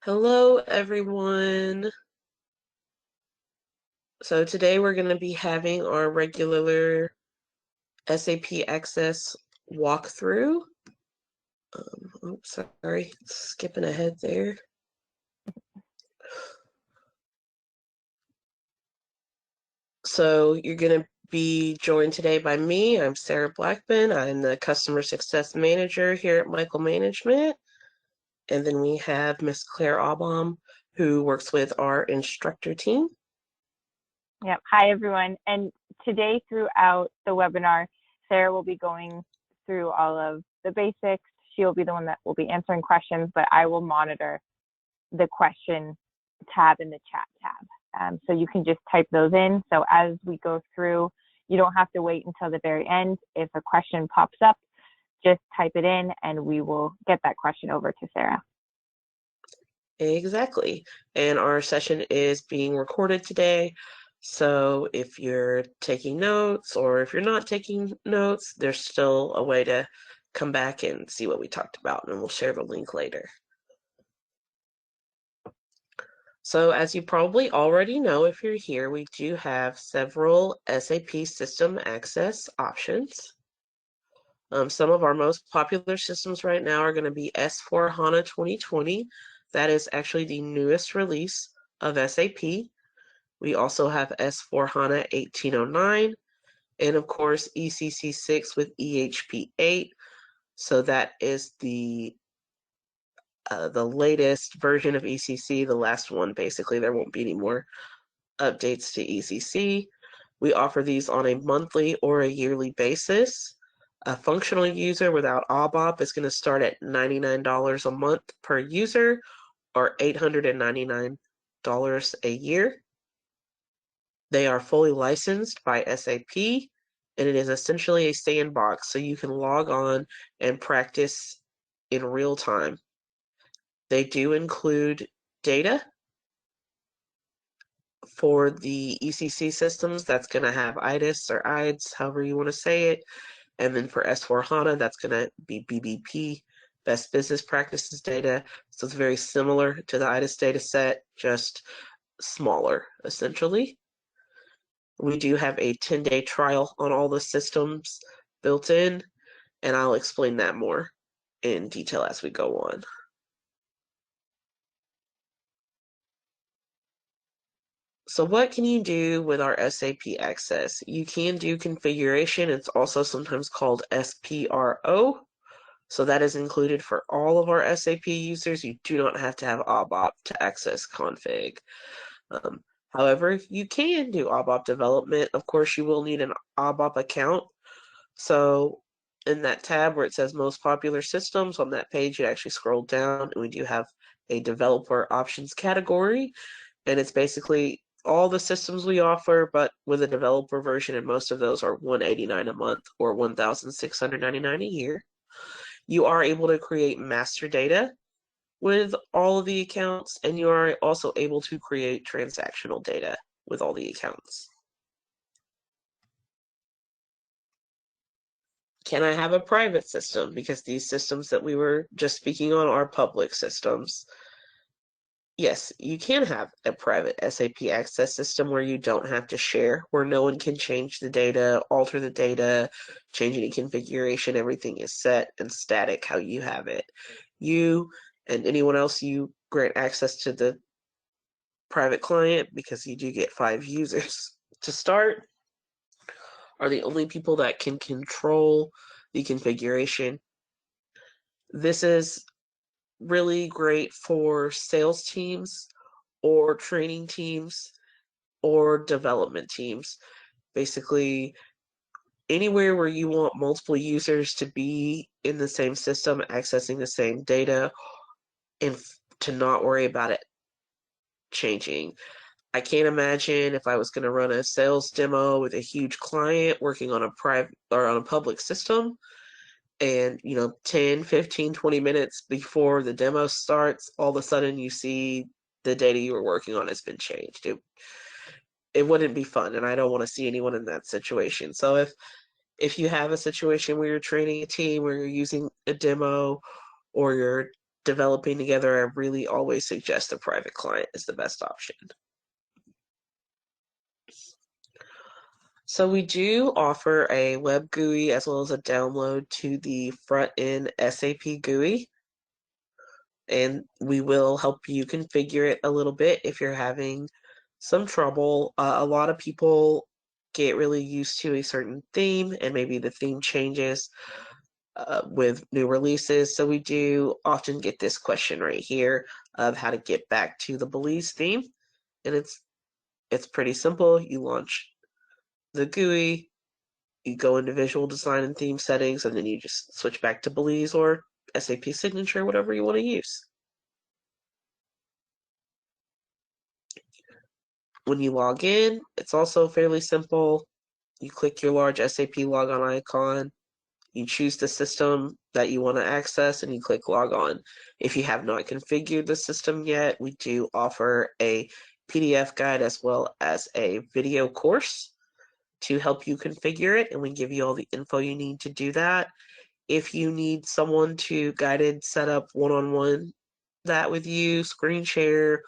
Hello, everyone. So today we're going to be having our regular SAP Access walkthrough. Oops, sorry, skipping ahead there. So you're going to be joined today by me. I'm Sarah Blackman. I'm the Customer Success Manager here at Michael Management. And then we have Miss Claire Aubam, who works with our instructor team. Yep. Hi, everyone. And today throughout the webinar, Sarah will be going through all of the basics. She'll be the one that will be answering questions, but I will monitor the question tab in the chat tab. So you can just type those in. So as we go through, you don't have to wait until the very end. If a question pops up, just type it in and we will get that question over to Sarah. Exactly. And our session is being recorded today. So if you're taking notes or if you're not taking notes, there's still a way to come back and see what we talked about, and we'll share the link later. So as you probably already know, if you're here, we do have several SAP System Access options. Some of our most popular systems right now are going to be S/4HANA 2020. That is actually the newest release of SAP. We also have S/4HANA 1809, and of course ECC 6 with EHP 8. So that is the latest version of ECC, the last one basically. There won't be any more updates to ECC. We offer these on a monthly or a yearly basis. A functional user without ABAP is going to start at $99 a month per user, or $899 a year. They are fully licensed by SAP, and it is essentially a sandbox, so you can log on and practice in real time. They do include data. For the ECC systems, that's going to have IDIS or IDES, however you want to say it. And then for S/4HANA, that's going to be BBP, Best Business Practices data. So it's very similar to the IDIS data set, just smaller, essentially. We do have a 10-day trial on all the systems built in, and I'll explain that more in detail as we go on. So what can you do with our SAP Access? You can do configuration. It's also sometimes called SPRO. So that is included for all of our SAP users. You do not have to have ABAP to access config. However, you can do ABAP development. Of course, you will need an ABAP account. So in that tab where it says most popular systems, on that page, you actually scroll down and we do have a developer options category. And it's basically all the systems we offer, but with a developer version, and most of those are $189 a month or $1,699 a year. You are able to create master data with all of the accounts, and you are also able to create transactional data with all the accounts. Can I have a private system? Because these systems that we were just speaking on are public systems. Yes, you can have a private SAP Access system where you don't have to share, where no one can change the data, alter the data, change any configuration. Everything is set and static how you have it. You and anyone else you grant access to the private client, because you do get 5 users to start, are the only people that can control the configuration. This is really great for sales teams or training teams or development teams. Basically, anywhere where you want multiple users to be in the same system, accessing the same data, and to not worry about it changing. I can't imagine if I was going to run a sales demo with a huge client working on a private or on a public system, and 10, 15, 20 minutes before the demo starts, all of a sudden you see the data you were working on has been changed. It wouldn't be fun, and I don't want to see anyone in that situation. So if you have a situation where you're training a team, where you're using a demo, or you're developing together, I really always suggest a private client is the best option. So we do offer a web GUI as well as a download to the front-end SAP GUI, and we will help you configure it a little bit if you're having some trouble. A lot of people get really used to a certain theme, and maybe the theme changes with new releases. So we do often get this question right here of how to get back to the Belize theme, and it's pretty simple. You launch the GUI, you go into visual design and theme settings, and then you just switch back to Belize or SAP Signature, whatever you want to use. When you log in, it's also fairly simple. You click your large SAP logon icon, you choose the system that you want to access, and you click log on. If you have not configured the system yet, we do offer a PDF guide as well as a video course to help you configure it, and we give you all the info you need to do that. If you need someone to guided set up one-on-one that with you, screen share,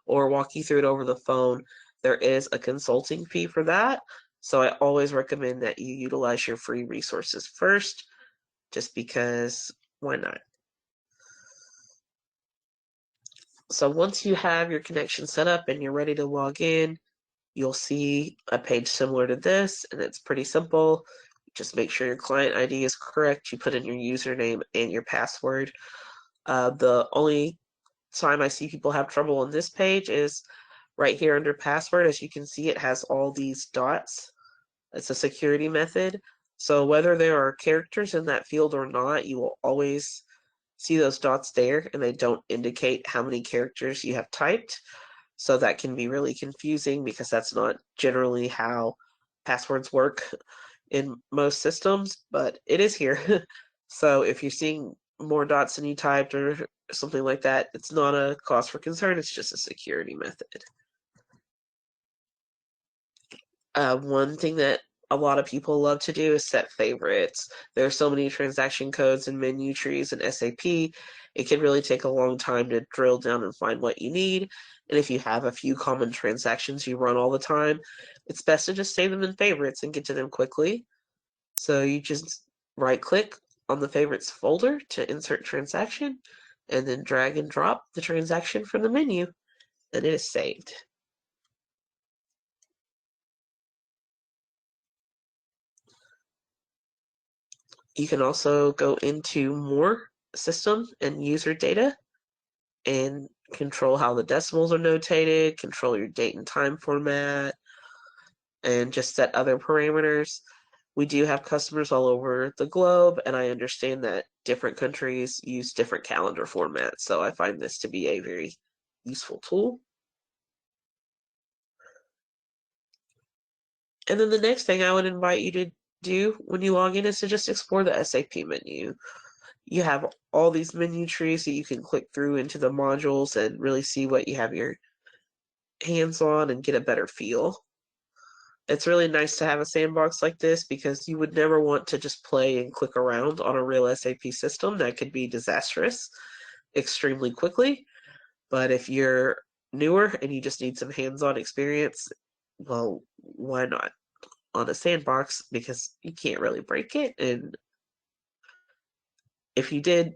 or walk you through it over the phone, there is a consulting fee for that. So I always recommend that you utilize your free resources first, just because why not? So once you have your connection set up and you're ready to log in, you'll see a page similar to this, and it's pretty simple. Just make sure your client ID is correct. You put in your username and your password. The only time I see people have trouble on this page is right here under password. As you can see, it has all these dots. It's a security method. So whether there are characters in that field or not, you will always see those dots there, and they don't indicate how many characters you have typed. So that can be really confusing because that's not generally how passwords work in most systems, but it is here. So if you're seeing more dots than you typed or something like that, it's not a cause for concern, it's just a security method. One thing that a lot of people love to do is set favorites. There are so many transaction codes and menu trees in SAP. It can really take a long time to drill down and find what you need. And if you have a few common transactions you run all the time, it's best to just save them in favorites and get to them quickly. So you just right click on the favorites folder to insert transaction, and then drag and drop the transaction from the menu, and it is saved. You can also go into more system and user data and control how the decimals are notated, control your date and time format, and just set other parameters. We do have customers all over the globe, and I understand that different countries use different calendar formats, so I find this to be a very useful tool. And then the next thing I would invite you to do when you log in is to just explore the SAP menu. You have all these menu trees that you can click through into the modules and really see what you have your hands on and get a better feel. It's really nice to have a sandbox like this because you would never want to just play and click around on a real SAP system. That could be disastrous extremely quickly. But if you're newer and you just need some hands-on experience, well, why not on a sandbox, because you can't really break it, and if you did,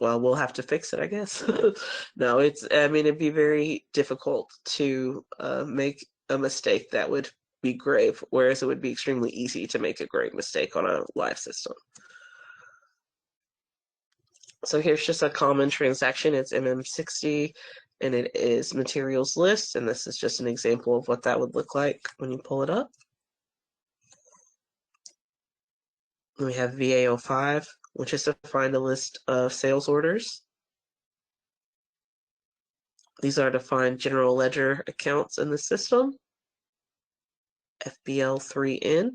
well, we'll have to fix it, I guess. No, I mean, it'd be very difficult to make a mistake that would be grave, whereas it would be extremely easy to make a grave mistake on a live system. So here's just a common transaction. It's MM60, and it is materials list, and this is just an example of what that would look like when you pull it up. We have VA05, which is to find a list of sales orders. These are to find general ledger accounts in the system. FBL3N.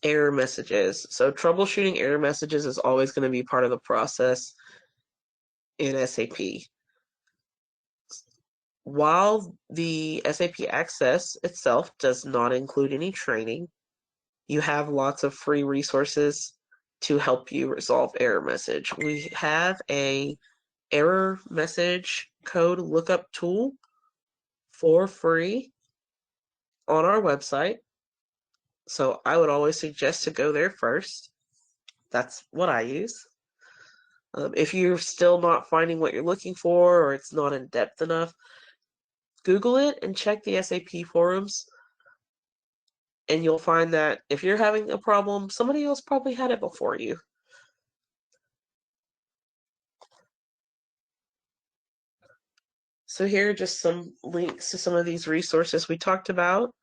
Error messages. So troubleshooting error messages is always going to be part of the process in SAP. While the SAP Access itself does not include any training, you have lots of free resources to help you resolve error message. We have a error message code lookup tool for free on our website. So I would always suggest to go there first. That's what I use. If you're still not finding what you're looking for or it's not in depth enough, Google it and check the SAP forums. And you'll find that if you're having a problem, somebody else probably had it before you. So here are just some links to some of these resources we talked about.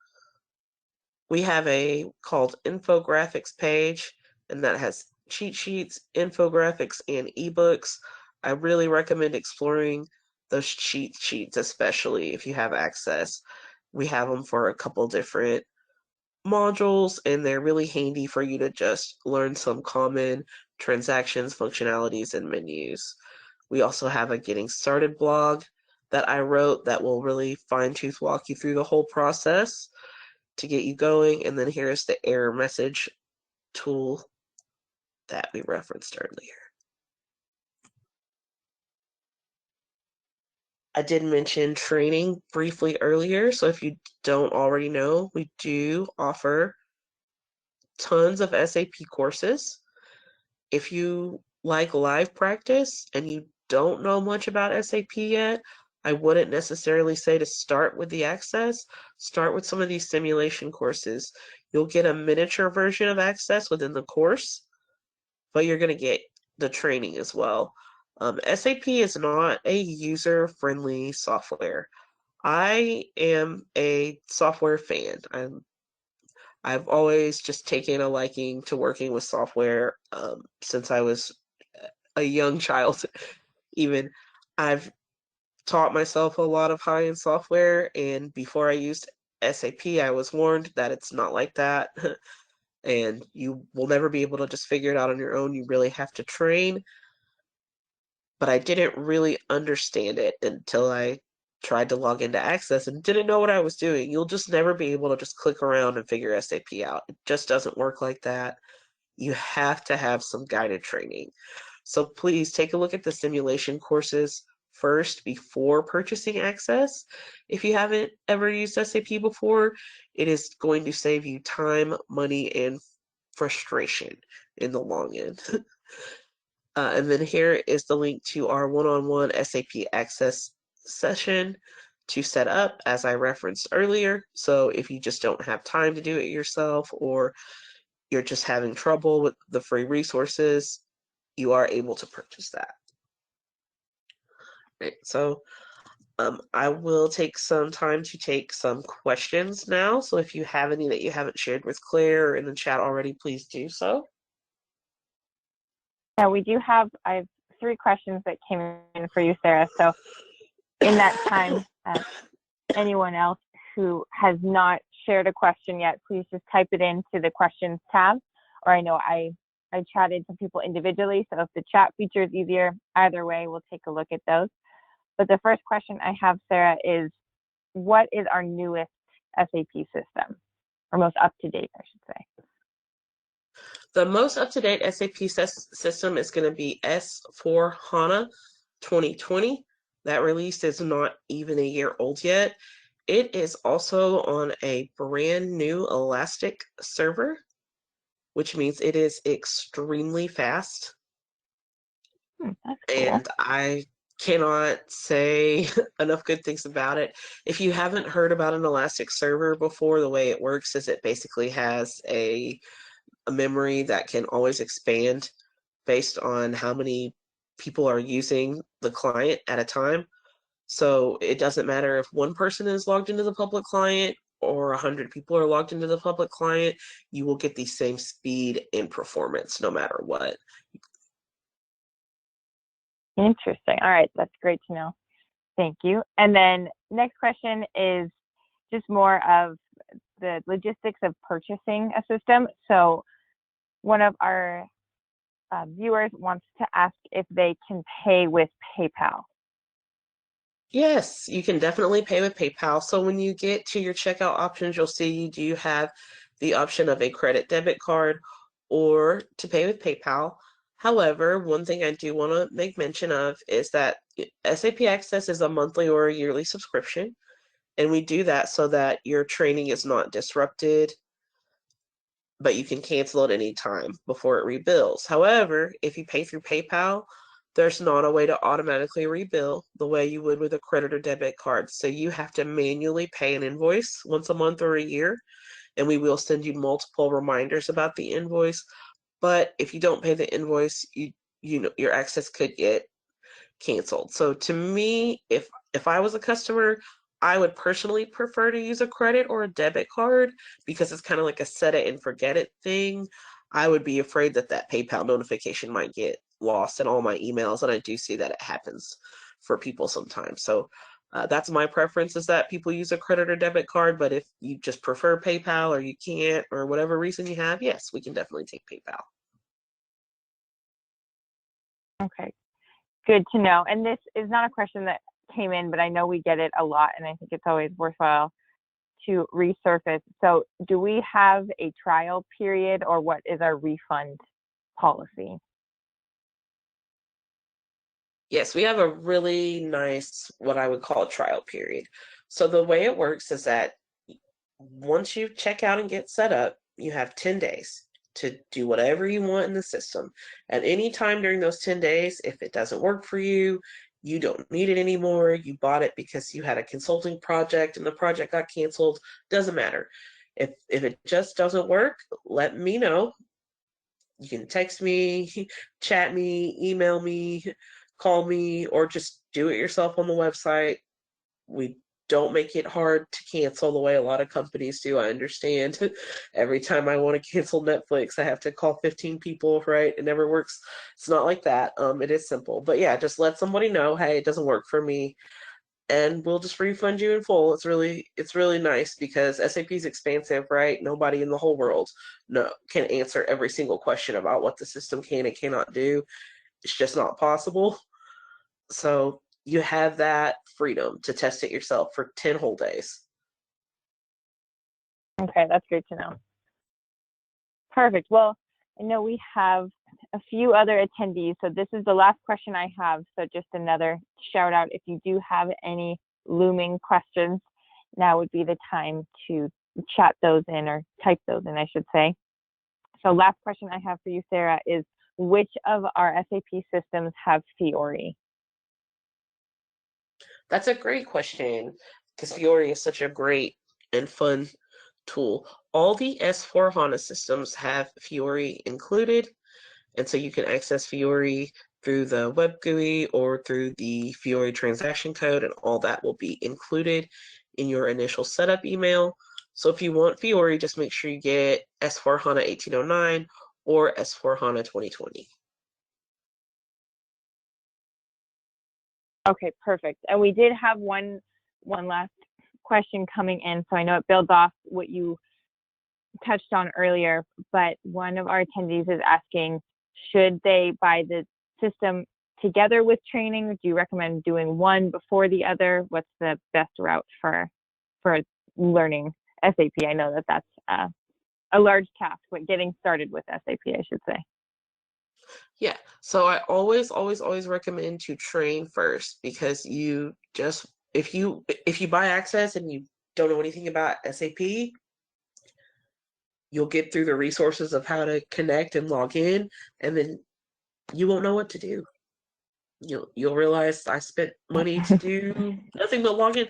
We have a called infographics page, and that has cheat sheets, infographics, and ebooks. I really recommend exploring those cheat sheets, especially if you have access. We have them for a couple different modules, and they're really handy for you to just learn some common transactions, functionalities, and menus. We also have a getting started blog that I wrote that will really fine-tooth walk you through the whole process to get you going. And then here's the error message tool that we referenced earlier. I did mention training briefly earlier, so if you don't already know, we do offer tons of SAP courses. If you like live practice and you don't know much about SAP yet, I wouldn't necessarily say to start with the Access. Start with some of these simulation courses. You'll get a miniature version of Access within the course, but you're going to get the training as well. SAP is not a user-friendly software. I am a software fan. I've always just taken a liking to working with software since I was a young child. Even I've taught myself a lot of high-end software, and before I used SAP, I was warned that it's not like that, and you will never be able to just figure it out on your own. You really have to train. But I didn't really understand it until I tried to log into Access and didn't know what I was doing. You'll just never be able to just click around and figure SAP out. It just doesn't work like that. You have to have some guided training. So please take a look at the simulation courses first before purchasing Access. If you haven't ever used SAP before, it is going to save you time, money, and frustration in the long end. And then here is the link to our one-on-one SAP Access session to set up, as I referenced earlier. So if you just don't have time to do it yourself, or you're just having trouble with the free resources, you are able to purchase that. Right, so I will take some time to take some questions now. So if you have any that you haven't shared with Claire or in the chat already, please do so. Yeah, I have 3 questions that came in for you, Sarah. So in that time, anyone else who has not shared a question yet, please just type it into the questions tab. Or I know I chatted to people individually, so if the chat feature is easier, either way, we'll take a look at those. But the first question I have, Sarah, is what is our newest SAP system? Or most up-to-date, I should say. The most up-to-date SAP system is going to be S/4HANA 2020. That release is not even a year old yet. It is also on a brand new Elastic server, which means it is extremely fast. That's cool. And I cannot say enough good things about it. If you haven't heard about an Elastic server before, the way it works is it basically has a memory that can always expand based on how many people are using the client at a time. So it doesn't matter if one person is logged into the public client or 100 people are logged into the public client, you will get the same speed and performance no matter what. Interesting. All right, that's great to know. Thank you. And then next question is just more of the logistics of purchasing a system. So one of our viewers wants to ask if they can pay with PayPal. Yes, you can definitely pay with PayPal. So when you get to your checkout options, you'll see you do have the option of a credit debit card or to pay with PayPal. However, one thing I do want to make mention of is that SAP Access is a monthly or a yearly subscription, and we do that so that your training is not disrupted, but you can cancel at any time before it rebills. However, if you pay through PayPal, there's not a way to automatically rebill the way you would with a credit or debit card. So you have to manually pay an invoice once a month or a year, and we will send you multiple reminders about the invoice. But if you don't pay the invoice, you know your access could get canceled. So to me, if I was a customer, I would personally prefer to use a credit or a debit card because it's kind of like a set it and forget it thing. I would be afraid that that PayPal notification might get lost in all my emails, and I do see that it happens for people sometimes. So that's my preference, is that people use a credit or debit card. But if you just prefer PayPal, or you can't, or whatever reason you have, yes, we can definitely take PayPal. Okay, good to know. And this is not a question that came in, but I know we get it a lot, and I think it's always worthwhile to resurface. So do we have a trial period, or what is our refund policy? Yes, we have a really nice, what I would call a trial period. So the way it works is that once you check out and get set up, you have 10 days to do whatever you want in the system. At any time during those 10 days, if it doesn't work for you, you don't need it anymore, you bought it because you had a consulting project and the project got canceled, doesn't matter. If it just doesn't work, let me know. You can text me, chat me, email me, call me, or just do it yourself on the website. We don't make it hard to cancel the way a lot of companies do. I understand. Every time I want to cancel Netflix, I have to call 15 people, right? It never works. It's not like that. It is simple. But yeah, just let somebody know, hey, it doesn't work for me, and we'll just refund you in full. It's really nice because SAP is expansive, right? Nobody in the whole world can answer every single question about what the system can and cannot do. It's just not possible. So you have that freedom to test it yourself for 10 whole days. Okay, that's great to know. Perfect. Well, I know we have a few other attendees, so this is the last question I have. So just another shout out. If you do have any looming questions, now would be the time to chat those in, or type those in, I should say. So last question I have for you, Sarah, is which of our SAP systems have Fiori? That's a great question, because Fiori is such a great and fun tool. All the S/4HANA systems have Fiori included, and so you can access Fiori through the web GUI or through the Fiori transaction code, and all that will be included in your initial setup email. So if you want Fiori, just make sure you get S/4HANA 1809 or S/4HANA 2020. Okay, perfect. And we did have one last question coming in, so I know it builds off what you touched on earlier, but one of our attendees is asking, should they buy the system together with training? Do you recommend doing one before the other? What's the best route for learning SAP? I know that that's a large task, but getting started with SAP, I should say. Yeah, so I always recommend to train first, because you just if you buy Access and you don't know anything about SAP, you'll get through the resources of how to connect and log in, and then you won't know what to do. You'll realize I spent money to do nothing but log in.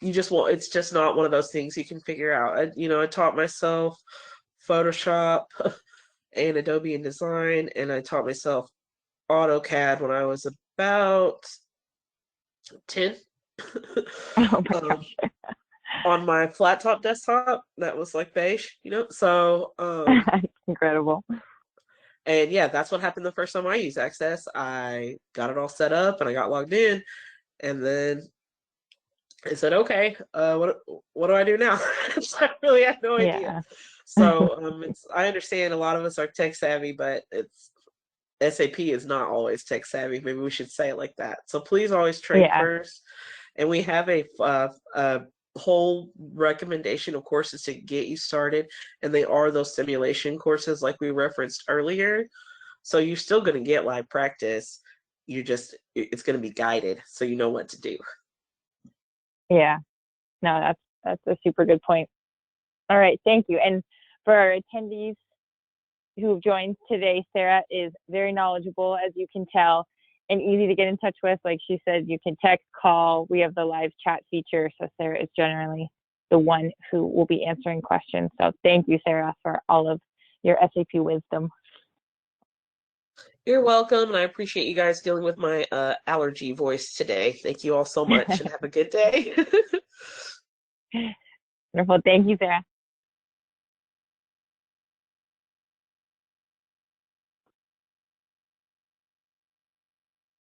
You just won't. It's just not one of those things you can figure out. I taught myself Photoshop and Adobe InDesign, and I taught myself AutoCAD when I was about 10. Oh my um, gosh. on my flat top desktop that was like beige, so Incredible. and yeah, that's what happened the first time I used Access. I got it all set up and I got logged in, and then I said, okay, what do I do now? So I really had no idea. Yeah. So I understand a lot of us are tech savvy, but it's SAP is not always tech savvy. Maybe we should say it like that. So please always train Yeah. first. And we have a whole recommendation, of course, is to get you started, and they are those simulation courses like we referenced earlier. So you're still going to get live practice. It's going to be guided, so you know what to do. Yeah, no, that's a super good point. All right, thank you. And for our attendees who've joined today, Sarah is very knowledgeable, as you can tell, and easy to get in touch with. Like she said, you can text, call. We have the live chat feature, so Sarah is generally the one who will be answering questions. So thank you, Sarah, for all of your SAP wisdom. You're welcome, and I appreciate you guys dealing with my allergy voice today. Thank you all so much, and have a good day. Wonderful. Thank you, Sarah.